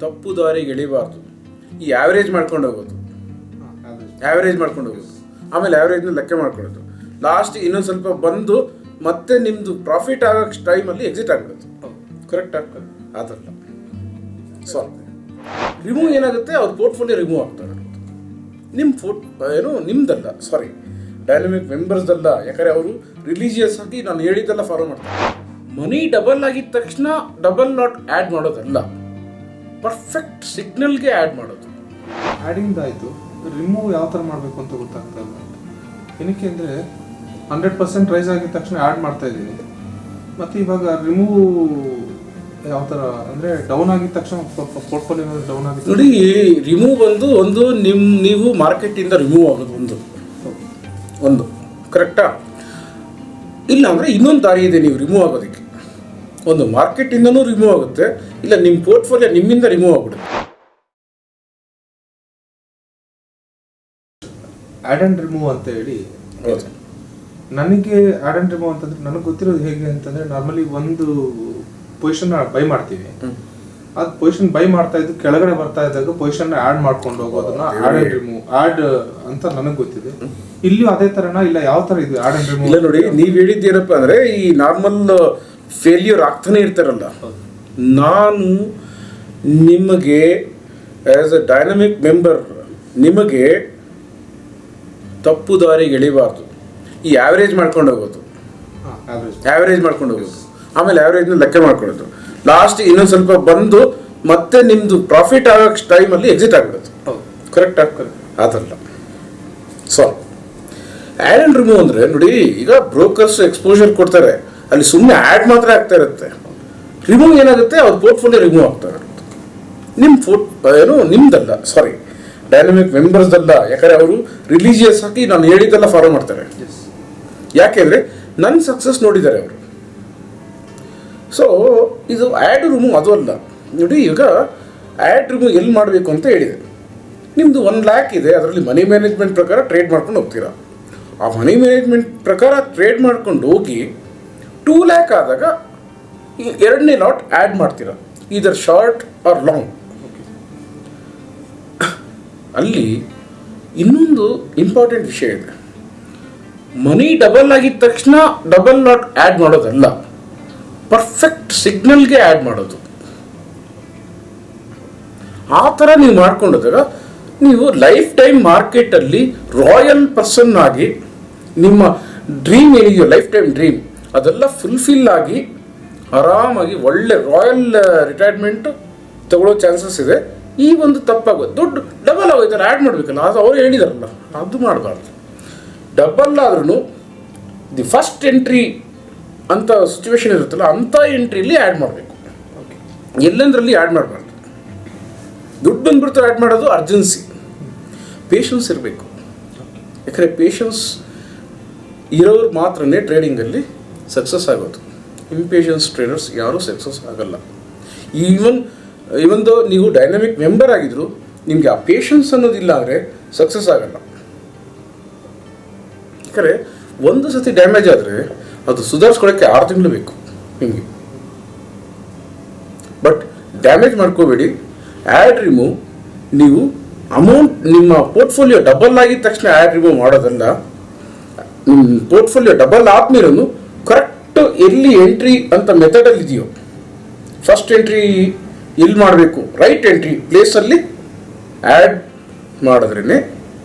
ತಪ್ಪು ದಾರಿಗೆ ಎಳಿಬಾರ್ದು. ಈ ಆ್ಯಾವ್ರೇಜ್ ಮಾಡ್ಕೊಂಡು ಹೋಗೋದು, ಆ್ಯಾವ್ರೇಜ್ ಮಾಡ್ಕೊಂಡು ಹೋಗೋದು, ಆಮೇಲೆ ಆ್ಯಾವ್ರೇಜ್ನ ಲೆಕ್ಕ ಮಾಡ್ಕೊಳ್ಳೋದು, ಲಾಸ್ಟ್ ಇನ್ನೊಂದು ಸ್ವಲ್ಪ ಬಂದು ಮತ್ತೆ ನಿಮ್ಮದು ಪ್ರಾಫಿಟ್ ಆಗೋ ಟೈಮಲ್ಲಿ ಎಕ್ಸಿಟ್ ಆಗ್ಬಿಡುತ್ತೆ. ಕರೆಕ್ಟ್ ಆಗ್ತದೆ ಅದಲ್ಲ. ಸೊ ರಿಮೂವ್ ಏನಾಗುತ್ತೆ, ಅವ್ರ ಪೋರ್ಟ್ಫೋಲಿಯೋ ರಿಮೂವ್ ಆಗ್ತಾ ಇರುತ್ತೆ. ನಿಮ್ಮ ನಿಮ್ಮದಲ್ಲ, ಸಾರಿ, ಡೈನಮಿಕ್ ಮೆಂಬರ್ಸ್ದಲ್ಲ. ಯಾಕಂದರೆ ಅವರು ರಿಲಿಜಿಯಸ್ ಆಗಿ ನಾನು ಹೇಳಿದ್ದೆಲ್ಲ ಫಾಲೋ ಮಾಡ್ತಾರೆ. ಮನಿ ಡಬಲ್ ಆಗಿದ ತಕ್ಷಣ ಡಬಲ್ ನಾಟ್ ಆ್ಯಡ್ ಮಾಡೋದಲ್ಲ, ಪರ್ಫೆಕ್ಟ್ ಸಿಗ್ನಲ್ಗೆ ಆ್ಯಡ್ ಮಾಡೋದು. ಆ್ಯಡಿಂಗ್ ಆಯಿತು, ರಿಮೂವ್ ಯಾವ ಥರ ಮಾಡಬೇಕು ಅಂತ ಗೊತ್ತಾಗ್ತಾ ಇಲ್ಲ. ಏನಕ್ಕೆ ಅಂದರೆ 100% ರೈಸ್ ಆಗಿದ ತಕ್ಷಣ ಆ್ಯಡ್ ಮಾಡ್ತಾ ಇದ್ದೀನಿ. ಮತ್ತು ಇವಾಗ ರಿಮೂವ್ ಯಾವ ಥರ ಅಂದರೆ ಡೌನ್ ಆಗಿದ ತಕ್ಷಣ ಪೋರ್ಟ್ಫೋಲಿಯೋ ಡೌನ್ ಆಗಿದೆ. ನೋಡಿ, ರಿಮೂವ್ ಬಂದು ನೀವು ಮಾರ್ಕೆಟಿಂದ ರಿಮೂವ್ ಆಗೋದು ಒಂದು ಕರೆಕ್ಟಾ? ಇಲ್ಲ ಅಂದರೆ ಇನ್ನೊಂದು ದಾರಿ ಇದೆ ನೀವು ರಿಮೂವ್ ಆಗೋದಕ್ಕೆ. ಒಂದು ಮಾರ್ಕೆಟಿಂದನೂ ರಿಮೂವ್ ಆಗುತ್ತೆ, ಇಲ್ಲ ನಿಮ್ಮ ಪೋರ್ಟ್ಫೋಲಿಯೋ ನಿಮ್ಮಿಂದ ರಿಮೂವ್ ಆಗ್ಬಿಡುತ್ತೆ. ಆ್ಯಡ್ ಆ್ಯಂಡ್ ರಿಮೂವ್ ಅಂತ ಹೇಳಿ ನನಗೆ ಆ್ಯಡ್ ಆ್ಯಂಡ್ ರಿಮೂವ್ ಅಂತಂದ್ರೆ ನನಗೆ ಗೊತ್ತಿರೋದು ಹೇಗೆ ಅಂತಂದರೆ, ನಾರ್ಮಲಿ ಒಂದು ಪೊಸಿಷನ್ ಬೈ ಮಾಡ್ತೀವಿ, ಅದು ಪೊಸಿಷನ್ ಬೈ ಮಾಡ್ತಾ ಇದ್ದು ಕೆಳಗಡೆ ಬರ್ತಾ ಇದ್ದಾಗ ಪೊಸಿಷನ್ ಆ್ಯಡ್ ಮಾಡ್ಕೊಂಡು ಹೋಗೋದನ್ನ ಆ್ಯಡ್ ಆ್ಯಂಡ್ ರಿಮೂವ್ ಆ್ಯಡ್ ಅಂತ ನನಗೆ ಗೊತ್ತಿದೆ. ಇಲ್ಲಿಯೂ ಅದೇ ಥರನಾ ಇಲ್ಲ ಯಾವ ಥರ ಇದು ಆ್ಯಡ್ ಆ್ಯಂಡ್ ರಿಮೂವ್? ಇಲ್ಲ ನೋಡಿ, ನೀವು ಹೇಳಿದ್ದೇನಪ್ಪ ಅಂದರೆ ಈ ನಾರ್ಮಲ್ ಫೇಲ್ಯೂರ್ ಆಗ್ತಾನೆ ಇರ್ತಾರಲ್ಲ, ನಾನು ನಿಮಗೆ ಆ್ಯಸ್ ಅ ಡೈನಮಿಕ್ ಮೆಂಬರ್ ನಿಮಗೆ ತಪ್ಪು ದಾರಿಗೆ ಎಳಿಬಾರ್ದು. ಈ ಆ್ಯಾವ್ರೇಜ್ ಮಾಡ್ಕೊಂಡು ಹೋಗೋದು, ಆ್ಯಾವ್ರೇಜ್ ಮಾಡ್ಕೊಂಡು ಹೋಗೋದು, ಆಮೇಲೆ ಆ್ಯಾವ್ರೇಜ್ನ ಲೆಕ್ಕ ಮಾಡ್ಕೊಳ್ಳೋದು, ಲಾಸ್ಟ್ ಇನ್ನೊಂದು ಸ್ವಲ್ಪ ಬಂದು ಮತ್ತೆ ನಿಮ್ಮದು ಪ್ರಾಫಿಟ್ ಆಗೋ ಟೈಮಲ್ಲಿ ಎಕ್ಸಿಟ್ ಆಗ್ಬಿಡುತ್ತೆ. ಕರೆಕ್ಟ್ ಆಗ್ತದೆ ಅದಲ್ಲ. ಸೊ ಆ್ಯಡ್ ಆ್ಯಂಡ್ ರಿಮೂವ್ ಅಂದರೆ ನೋಡಿ, ಈಗ ಬ್ರೋಕರ್ಸ್ ಎಕ್ಸ್ಪೋಜರ್ ಕೊಡ್ತಾರೆ, ಅಲ್ಲಿ ಸುಮ್ಮನೆ ಆ್ಯಡ್ ಮಾತ್ರ ಆಗ್ತಾ ಇರುತ್ತೆ. ರಿಮೂವ್ ಏನಾಗುತ್ತೆ, ಅವ್ರ ಪೋರ್ಟ್ಫೋಲಿಯೋ ರಿಮೂವ್ ಆಗ್ತಾ ಇರುತ್ತೆ. ನಿಮ್ಮದಲ್ಲ, ಸಾರಿ, ಡೈನಮಿಕ್ ಮೆಂಬರ್ಸ್ದಲ್ಲ. ಯಾಕಂದರೆ ಅವರು ರಿಲಿಜಿಯಸ್ ಆಗಿ ನಾನು ಹೇಳಿದ್ದೆಲ್ಲ ಫಾಲೋ ಮಾಡ್ತಾರೆ. ಯಾಕೆಂದರೆ ನನ್ನ ಸಕ್ಸಸ್ ನೋಡಿದ್ದಾರೆ ಅವರು. ಸೊ ಇದು ಆ್ಯಡ್ ರಿಮೂವ್ ಅದು ಅಲ್ಲ. ನೋಡಿ, ಈಗ ಆ್ಯಡ್ ರಿಮೂವ್ ಎಲ್ಲಿ ಮಾಡಬೇಕು ಅಂತ ಹೇಳಿದೆ. ನಿಮ್ಮದು 1 lakh ಇದೆ, ಅದರಲ್ಲಿ ಮನಿ ಮ್ಯಾನೇಜ್ಮೆಂಟ್ ಪ್ರಕಾರ ಟ್ರೇಡ್ ಮಾಡ್ಕೊಂಡು ಹೋಗ್ತೀರಾ. ಆ ಮನಿ ಮ್ಯಾನೇಜ್ಮೆಂಟ್ ಪ್ರಕಾರ ಟ್ರೇಡ್ ಮಾಡ್ಕೊಂಡು ಹೋಗಿ 2 lakh ಆದಾಗ ಎರಡನೇ ಲಾಟ್ ಆ್ಯಡ್ ಮಾಡ್ತೀರಾ, ಇದರ್ ಶಾರ್ಟ್ ಆರ್ ಲಾಂಗ್. ಅಲ್ಲಿ ಇನ್ನೊಂದು ಇಂಪಾರ್ಟೆಂಟ್ ವಿಷಯ ಇದೆ. ಮನಿ ಡಬಲ್ ಆಗಿದ ತಕ್ಷಣ ಡಬಲ್ ನಾಟ್ ಆ್ಯಡ್ ಮಾಡೋದಲ್ಲ, ಪರ್ಫೆಕ್ಟ್ ಸಿಗ್ನಲ್ಗೆ ಆ್ಯಡ್ ಮಾಡೋದು. ಆ ಥರ ನೀವು ಮಾಡ್ಕೊಂಡಾಗ ನೀವು ಲೈಫ್ ಟೈಮ್ ಮಾರ್ಕೆಟಲ್ಲಿ ರಾಯಲ್ ಪರ್ಸನ್ ಆಗಿ ನಿಮ್ಮ ಡ್ರೀಮ್ ಏನಿದೆಯೋ, ಲೈಫ್ ಟೈಮ್ ಡ್ರೀಮ್, ಅದೆಲ್ಲ ಫುಲ್ಫಿಲ್ ಆಗಿ ಆರಾಮಾಗಿ ಒಳ್ಳೆ ರಾಯಲ್ ರಿಟೈರ್ಮೆಂಟ್ ತಗೊಳ್ಳೋ ಚಾನ್ಸಸ್ ಇದೆ. ಈ ಒಂದು ತಪ್ಪಾಗೋದು, ದುಡ್ಡು ಡಬಲ್ ಆಗೋಯ್ತಾರೆ, ಆ್ಯಡ್ ಮಾಡಬೇಕಲ್ಲ, ಅದು ಅವ್ರು ಹೇಳಿದಾರಲ್ಲ, ಅದು ಮಾಡಬಾರ್ದು. ಡಬಲ್ ಆದ್ರೂ ದಿ ಫಸ್ಟ್ ಎಂಟ್ರಿ ಅಂತ ಸಿಚುವೇಶನ್ ಇರುತ್ತಲ್ಲ, ಅಂಥ ಎಂಟ್ರಿಲಿ ಆ್ಯಡ್ ಮಾಡಬೇಕು. ಎಲ್ಲಂದ್ರಲ್ಲಿ ಆ್ಯಡ್ ಮಾಡಬಾರ್ದು. ದುಡ್ಡು ಬಂದ್ಬಿಡ್ತಾರೆ ಆ್ಯಡ್ ಮಾಡೋದು ಅರ್ಜೆನ್ಸಿ. ಪೇಷನ್ಸ್ ಇರಬೇಕು. ಯಾಕಂದರೆ ಪೇಷನ್ಸ್ ಇರೋರು ಮಾತ್ರನೇ ಟ್ರೇಡಿಂಗಲ್ಲಿ ಸಕ್ಸಸ್ ಆಗೋದು. ಇಂಪೇಷನ್ಸ್ ಟ್ರೇಡರ್ಸ್ ಯಾರೂ ಸಕ್ಸಸ್ ಆಗಲ್ಲ. ಇವನ್ ದೋ ನೀವು ಡೈನಮಿಕ್ ಮೆಂಬರ್ ಆಗಿದ್ರು, ನಿಮಗೆ ಆ ಪೇಷನ್ಸ್ ಅನ್ನೋದಿಲ್ಲ ಅಂದರೆ ಸಕ್ಸಸ್ ಆಗಲ್ಲ. ಯಾಕಂದರೆ ಒಂದು ಸತಿ ಡ್ಯಾಮೇಜ್ ಆದರೆ ಅದು ಸುಧಾರಿಸ್ಕೊಳ್ಳೋಕ್ಕೆ 6 ತಿಂಗಳು ಬೇಕು ನಿಮಗೆ. ಬಟ್ ಡ್ಯಾಮೇಜ್ ಮಾಡ್ಕೋಬೇಡಿ. ಆ್ಯಡ್ ರಿಮೂವ್ ನೀವು ಅಮೌಂಟ್ ನಿಮ್ಮ ಪೋರ್ಟ್ಫೋಲಿಯೋ ಡಬಲ್ ಆಗಿದ ತಕ್ಷಣ ಆ್ಯಡ್ ರಿಮೂವ್ ಮಾಡೋದಲ್ಲ. ನಿಮ್ಮ ಪೋರ್ಟ್ಫೋಲಿಯೋ ಡಬಲ್ ಆದ್ಮೇಲೂ ಕರೆಕ್ಟ್ ಎಲ್ಲಿ ಎಂಟ್ರಿ ಅಂತ ಮೆಥಡಲ್ಲಿ ಇದೆಯೋ, ಫಸ್ಟ್ ಎಂಟ್ರಿ ಎಲ್ಲಿ ಮಾಡಬೇಕು, ರೈಟ್ ಎಂಟ್ರಿ ಪ್ಲೇಸಲ್ಲಿ ಆ್ಯಡ್ ಮಾಡಿದ್ರೇ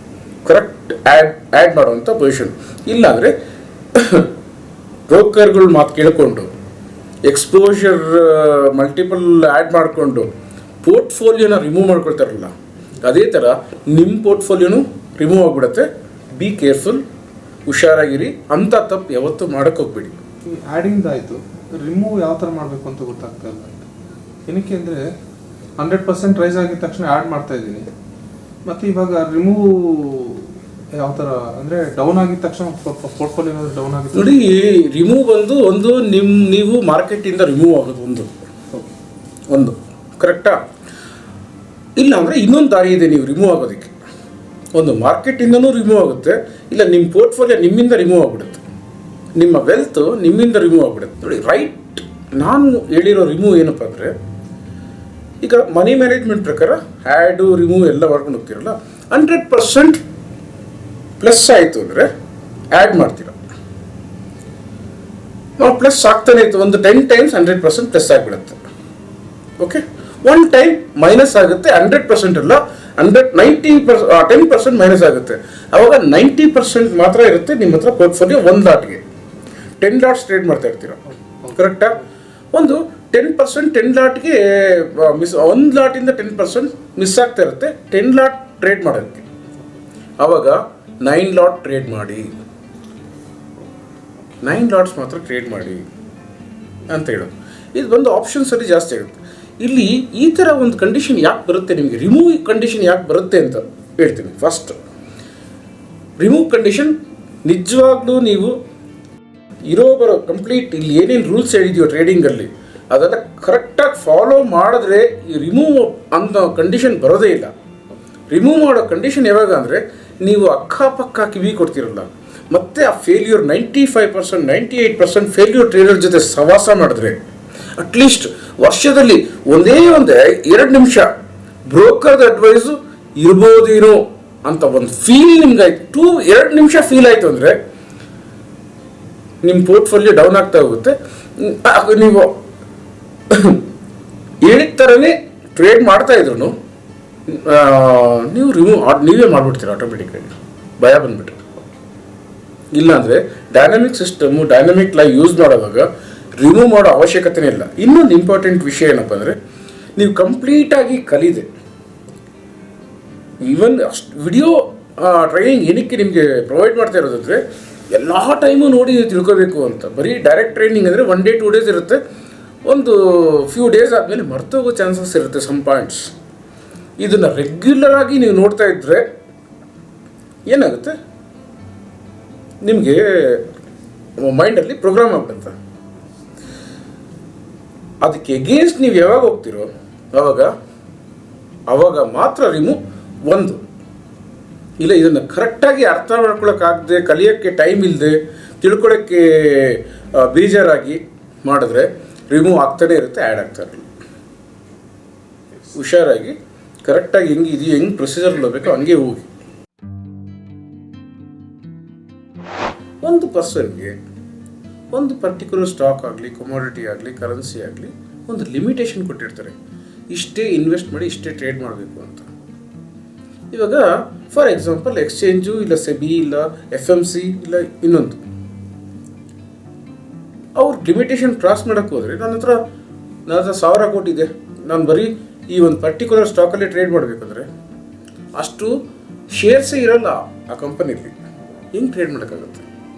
ಕರೆಕ್ಟ್ ಆ್ಯಡ್ ಮಾಡುವಂಥ ಪೊಸಿಷನ್. ಇಲ್ಲಾಂದರೆ ಬ್ರೋಕರ್ಗಳು ಮಾತು ಕೇಳಿಕೊಂಡು ಎಕ್ಸ್ಪೋಜರ್ ಮಲ್ಟಿಪಲ್ ಆ್ಯಡ್ ಮಾಡಿಕೊಂಡು ಪೋರ್ಟ್ಫೋಲಿಯೋನ ರಿಮೂವ್ ಮಾಡ್ಕೊಳ್ತಾರಲ್ಲ, ಅದೇ ಥರ ನಿಮ್ಮ ಪೋರ್ಟ್ಫೋಲಿಯೋನು ರಿಮೂವ್ ಆಗಿಬಿಡುತ್ತೆ. ಬಿ ಕೇರ್ಫುಲ್, ಹುಷಾರಾಗಿರಿ. ಅಂಥ ತಪ್ಪು ಯಾವತ್ತೂ ಮಾಡೋಕ್ಕೆ ಹೋಗ್ಬೇಡಿ. ಆ್ಯಡಿಂಗ್ ಆಯಿತು, ರಿಮೂವ್ ಯಾವ ಥರ ಮಾಡಬೇಕು ಅಂತ ಗೊತ್ತಾಗ್ತಾ ಇಲ್ಲ. ಏನಕ್ಕೆ ಅಂದರೆ 100% ರೈಸ್ ಆಗಿದ ತಕ್ಷಣ ಆ್ಯಡ್ ಮಾಡ್ತಾ ಇದ್ದೀನಿ. ಮತ್ತು ಇವಾಗ ರಿಮೂವ್ ಯಾವ ಥರ ಅಂದರೆ ಡೌನ್ ಆಗಿದ ತಕ್ಷಣ ಪೋರ್ಟ್ಫೋಲಿಯೋ ಡೌನ್ ಆಗಿದೆ. ನೋಡಿ, ರಿಮೂವ್ ಬಂದು ನೀವು ಮಾರ್ಕೆಟಿಂದ ರಿಮೂವ್ ಆಗೋದು ಒಂದು ಕರೆಕ್ಟಾ? ಇಲ್ಲ ಅಂದರೆ ಇನ್ನೊಂದು ದಾರಿ ಇದೆ ನೀವು ರಿಮೂವ್ ಆಗೋದಕ್ಕೆ. ಒಂದು ಮಾರ್ಕೆಟಿಂದನೂ ರಿಮೂವ್ ಆಗುತ್ತೆ, ಇಲ್ಲ ನಿಮ್ಮ ಪೋರ್ಟ್ಫೋಲಿಯೋ ನಿಮ್ಮಿಂದ ರಿಮೂವ್ ಆಗಿಬಿಡುತ್ತೆ, ನಿಮ್ಮ ವೆಲ್ತ್ ನಿಮ್ಮಿಂದ ರಿಮೂವ್ ಆಗಿಬಿಡುತ್ತೆ. ನೋಡಿ, ರೈಟ್ ನಾನು ಹೇಳಿರೋ ರಿಮೂವ್ ಏನಪ್ಪ ಅಂದರೆ, ಈಗ ಮನಿ ಮ್ಯಾನೇಜ್ಮೆಂಟ್ ಪ್ರಕಾರ ಆ್ಯಡು ರಿಮೂವ್ ಎಲ್ಲ ಮಾಡ್ಕೊಂಡು ಹೋಗ್ತಿರಲ್ಲ 100% ಪ್ಲಸ್ ಆಯಿತು ಅಂದರೆ ಆ್ಯಡ್ ಮಾಡ್ತೀರ. ನಾವು ಪ್ಲಸ್ ಆಗ್ತಾನೆ ಇತ್ತು, ಒಂದು 10 times 100% ಪ್ಲಸ್ ಆಗಿಬಿಡುತ್ತೆ. ಓಕೆ, 1 time ಮೈನಸ್ ಆಗುತ್ತೆ, 100% ಅಲ್ಲ 10% ಮೈನಸ್ ಆಗುತ್ತೆ. ಅವಾಗ 90% ಮಾತ್ರ ಇರುತ್ತೆ ನಿಮ್ಮ ಹತ್ರ ಪೋರ್ಟ್ಫೋಲಿಯೋ. 1 ಲಾಟ್ಗೆ 10 ಲಾಟ್ಸ್ ಟ್ರೇಡ್ ಮಾಡ್ತಾ ಇರ್ತೀರ, ಕರೆಕ್ಟಾ? ಒಂದು 10% 10 ಲಾಟ್ಗೆ ಮಿಸ್, 1 ಲಾಟಿಂದ 10% ಮಿಸ್ ಆಗ್ತಾ ಇರುತ್ತೆ 10 ಲಾಟ್ ಟ್ರೇಡ್ ಮಾಡೋಕ್ಕೆ. ಆವಾಗ 9 ಲಾಟ್ ಟ್ರೇಡ್ ಮಾಡಿ, 9 ಲಾಟ್ಸ್ ಮಾತ್ರ ಟ್ರೇಡ್ ಮಾಡಿ ಅಂತ ಹೇಳೋದು. ಇದು ಒಂದು ಆಪ್ಷನ್ಸಲ್ಲಿ ಜಾಸ್ತಿ ಆಗುತ್ತೆ. ಇಲ್ಲಿ ಈ ಥರ ಒಂದು ಕಂಡೀಷನ್ ಯಾಕೆ ಬರುತ್ತೆ ನಿಮಗೆ, ರಿಮೂವ್ ಕಂಡೀಷನ್ ಯಾಕೆ ಬರುತ್ತೆ ಅಂತ ಹೇಳ್ತೀನಿ. ಫಸ್ಟ್, ರಿಮೂವ್ ಕಂಡೀಷನ್ ನಿಜವಾಗ್ಲೂ ನೀವು ಬರೋ ಕಂಪ್ಲೀಟ್ ಇಲ್ಲಿ ಏನೇನು ರೂಲ್ಸ್ ಹೇಳಿದೆಯೋ ಟ್ರೇಡಿಂಗಲ್ಲಿ ಅದೆಲ್ಲ ಕರೆಕ್ಟಾಗಿ ಫಾಲೋ ಮಾಡಿದ್ರೆ ಈ ರಿಮೂವ್ ಅನ್ನೋ ಕಂಡೀಷನ್ ಬರೋದೇ ಇಲ್ಲ. ರಿಮೂವ್ ಮಾಡೋ ಕಂಡೀಷನ್ ಯಾವಾಗ ಅಂದರೆ ನೀವು ಅಕ್ಕಪಕ್ಕ ಕಿವಿ ಕೊಡ್ತಿರಲ್ಲ, ಮತ್ತು ಆ ಫೇಲ್ಯೂರ್ 95% 98% ಫೇಲ್ಯೂರ್ ಟ್ರೇಡರ್ ಜೊತೆ ಸವಾಸ ಮಾಡಿದ್ರೆ ಅಟ್ಲೀಸ್ಟ್ ವರ್ಷದಲ್ಲಿ ಒಂದೇ 2 ನಿಮಿಷ ಬ್ರೋಕರ್ದ ಅಡ್ವೈಸು ಇರ್ಬೋದೇನೋ ಅಂತ ಒಂದು ಫೀಲ್ ನಿಮ್ಗಾಯ್ತು, 2 ನಿಮಿಷ ಫೀಲ್ ಆಯಿತು ಅಂದರೆ ನಿಮ್ಮ ಪೋರ್ಟ್ಫೋಲಿಯೋ ಡೌನ್ ಆಗ್ತಾ ಹೋಗುತ್ತೆ. ನೀವು ಹೇಳಿದ ಥರನೇ ಟ್ರೇಡ್ ಮಾಡ್ತಾ ಇದ್ರು ನೀವು ನೀವೇ ಮಾಡಿಬಿಡ್ತೀರ ಆಟೋಮೆಟಿಕ್ಕಾಗಿ, ಭಯ ಬಂದ್ಬಿಟ್ಟು. ಇಲ್ಲಾಂದರೆ dynamic system, dynamic live use ಮಾಡುವಾಗ ರಿಮೂವ್ ಮಾಡೋ ಅವಶ್ಯಕತೆನೇ ಇಲ್ಲ. ಇನ್ನೊಂದು ಇಂಪಾರ್ಟೆಂಟ್ ವಿಷಯ ಏನಪ್ಪ ಅಂದರೆ, ನೀವು ಕಂಪ್ಲೀಟಾಗಿ ಕಲಿದೆ, ಈವನ್ ಅಷ್ಟು ವಿಡಿಯೋ ಟ್ರೈನಿಂಗ್ ಏನಕ್ಕೆ ನಿಮಗೆ ಪ್ರೊವೈಡ್ ಮಾಡ್ತಾ ಇರೋದಂದರೆ ಎಲ್ಲ ಟೈಮು ನೋಡಿ ತಿಳ್ಕೋಬೇಕು ಅಂತ. ಬರೀ ಡೈರೆಕ್ಟ್ ಟ್ರೈನಿಂಗ್ ಅಂದರೆ 1 day 2 days ಇರುತ್ತೆ, ಒಂದು ಫ್ಯೂ ಡೇಸ್ ಆದಮೇಲೆ ಮರ್ತೋಗೋ ಚಾನ್ಸಸ್ ಇರುತ್ತೆ ಸಮ್ ಪಾಯಿಂಟ್ಸ್. ಇದನ್ನು ರೆಗ್ಯುಲರ್ ಆಗಿ ನೀವು ನೋಡ್ತಾ ಇದ್ದರೆ ಏನಾಗುತ್ತೆ, ನಿಮಗೆ ಮೈಂಡಲ್ಲಿ ಪ್ರೋಗ್ರಾಮ್ ಆಗ್ಬಿಡುತ್ತೆ. ಅದಕ್ಕೆ ಎಗೇನ್ಸ್ಟ್ ನೀವು ಯಾವಾಗ ಹೋಗ್ತಿರೋ ಆವಾಗ ಮಾತ್ರ ರಿಮೂವ್. ಒಂದು ಇಲ್ಲ, ಇದನ್ನು ಕರೆಕ್ಟಾಗಿ ಅರ್ಥ ಮಾಡ್ಕೊಳಕ್ಕಾಗದೆ, ಕಲಿಯೋಕ್ಕೆ ಟೈಮ್ ಇಲ್ಲದೆ, ತಿಳ್ಕೊಳ್ಳೋಕ್ಕೆ ಬೇಜಾರಾಗಿ ಮಾಡಿದ್ರೆ ರಿಮೂವ್ ಆಗ್ತಾನೆ ಇರುತ್ತೆ, ಆ್ಯಡ್ ಆಗ್ತಾ ಇರಲಿಲ್ಲ. ಹುಷಾರಾಗಿ ಕರೆಕ್ಟಾಗಿ ಹೆಂಗೆ ಪ್ರೊಸೀಜರ್ ಹೋಗಬೇಕು ಹಂಗೆ ಹೋಗಿ. ಒಂದು ಪರ್ಸನ್ಗೆ ಒಂದು ಪರ್ಟಿಕ್ಯುಲರ್ ಸ್ಟಾಕ್ ಆಗಲಿ, ಕಮೋಡಿಟಿ ಆಗಲಿ, ಕರೆನ್ಸಿ ಆಗಲಿ ಒಂದು ಲಿಮಿಟೇಷನ್ ಕೊಟ್ಟಿರ್ತಾರೆ, ಇಷ್ಟೇ ಇನ್ವೆಸ್ಟ್ ಮಾಡಿ ಇಷ್ಟೇ ಟ್ರೇಡ್ ಮಾಡಬೇಕು ಅಂತ. ಇವಾಗ ಫಾರ್ ಎಕ್ಸಾಂಪಲ್ ಎಕ್ಸ್ಚೇಂಜು ಇಲ್ಲ ಸೆಬಿ ಇಲ್ಲ FMC ಇಲ್ಲ ಇನ್ನೊಂದು, ಅವ್ರು ಲಿಮಿಟೇಷನ್ ಕ್ರಾಸ್ ಮಾಡೋಕ್ಕೆ ಹೋದರೆ ನನ್ನ ಹತ್ರ 1000 ಕೋಟಿ ಇದೆ, ನಾನು ಬರೀ ಈ ಒಂದು ಪರ್ಟಿಕ್ಯುಲರ್ ಸ್ಟಾಕಲ್ಲಿ ಟ್ರೇಡ್ ಮಾಡಬೇಕಂದ್ರೆ ಅಷ್ಟು ಶೇರ್ಸೇ ಇರಲ್ಲ ಆ ಕಂಪನಿಲಿ, ಹೆಂಗೆ ಟ್ರೇಡ್ ಮಾಡೋಕ್ಕಾಗುತ್ತೆ?